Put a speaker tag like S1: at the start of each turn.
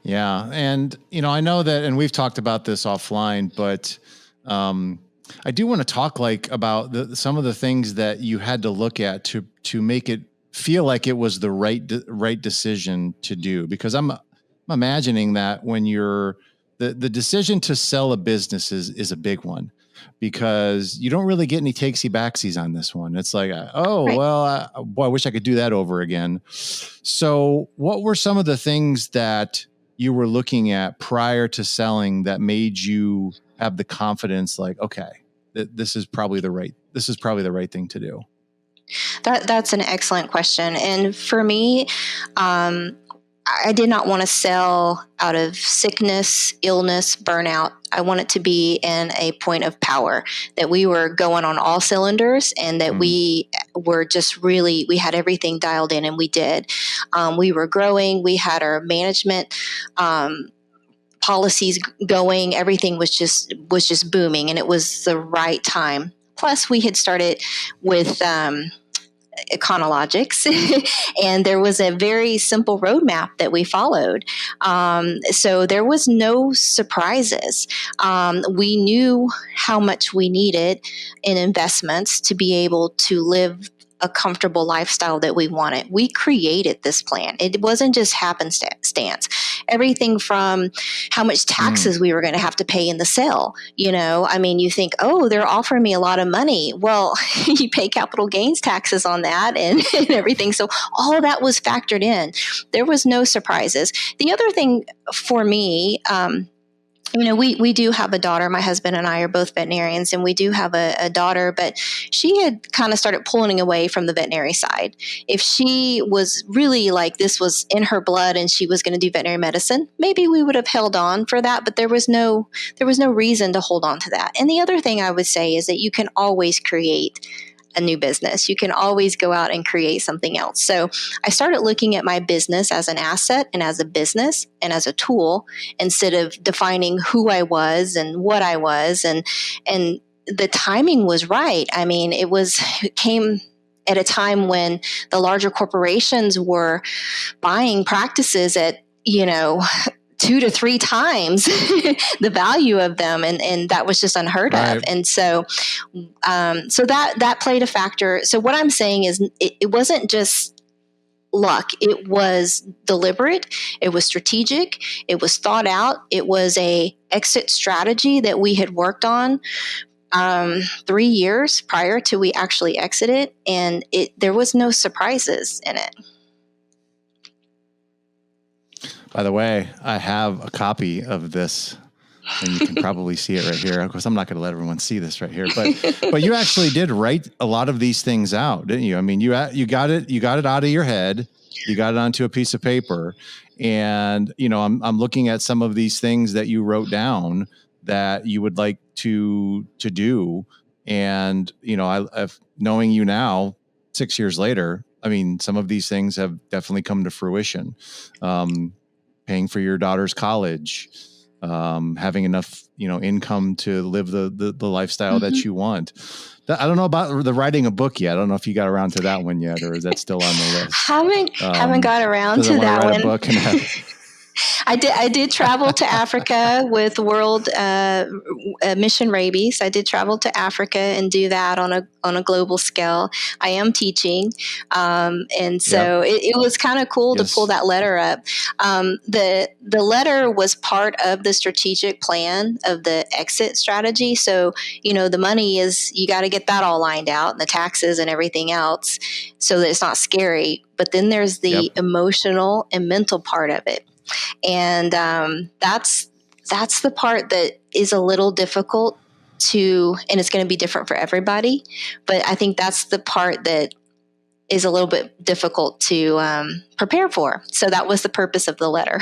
S1: Yeah. And, I know that, and we've talked about this offline, but, I do want to talk about some of the things that you had to look at to make it feel like it was the right decision to do, because I'm imagining that when the decision to sell a business is a big one, because you don't really get any takesy backsies on this one. It's like,
S2: Right.
S1: boy, I wish I could do that over again. So what were some of the things that you were looking at prior to selling that made you have the confidence, like, okay, this is probably the right thing to do?
S2: That's an excellent question. And for me, I did not want to sell out of sickness, illness, burnout. I want it to be in a point of power, that we were going on all cylinders, and that we were just we had everything dialed in, and we did. We were growing. We had our management policies going. Everything was just booming, and it was the right time. Plus, we had started with Econologics, and there was a very simple roadmap that we followed. So there was no surprises. We knew how much we needed in investments to be able to live a comfortable lifestyle that we wanted. We created this plan. It wasn't just happenstance. Everything from how much taxes we were going to have to pay in the sale. You think, oh, they're offering me a lot of money. Well, you pay capital gains taxes on that and everything. So all of that was factored in. There was no surprises. The other thing for me, we do have a daughter. My husband and I are both veterinarians, and we do have a daughter, but she had kind of started pulling away from the veterinary side. If she was really like this was in her blood and she was going to do veterinary medicine, maybe we would have held on for that, but there was no reason to hold on to that. And the other thing I would say is that you can always create a new business. You can always go out and create something else. So I started looking at my business as an asset and as a business and as a tool, instead of defining who I was and what I was. And the timing was right. I mean, it came at a time when the larger corporations were buying practices at, 2 to 3 times the value of them, and that was just unheard of. And so that played a factor. So what I'm saying is, it wasn't just luck. It was deliberate. It was strategic. It was thought out. It was a exit strategy that we had worked on 3 years prior to we actually exited, and there was no surprises in it.
S1: By the way, I have a copy of this, and you can probably see it right here. Of course, I'm not going to let everyone see this right here, but you actually did write a lot of these things out, didn't you? I mean, you got it out of your head, you got it onto a piece of paper, and I'm looking at some of these things that you wrote down that you would like to do, and I've knowing you now 6 years later, I mean, some of these things have definitely come to fruition. Paying for your daughter's college, having enough, income to live the lifestyle that you want. I don't know about the writing a book yet. I don't know if you got around to that one yet, or is that still on the list?
S2: Haven't got around to that one.
S1: A book and
S2: I did travel to Africa with World Mission Rabies. I did travel to Africa and do that on a global scale. I am teaching, and so it was kind of cool to pull that letter up. The letter was part of the strategic plan of the exit strategy. So the money is, you got to get that all lined out, and the taxes and everything else, so that it's not scary. But then there's the emotional and mental part of it. And that's the part that is a little difficult and it's going to be different for everybody. But I think that's the part that is a little bit difficult to prepare for. So that was the purpose of the letter.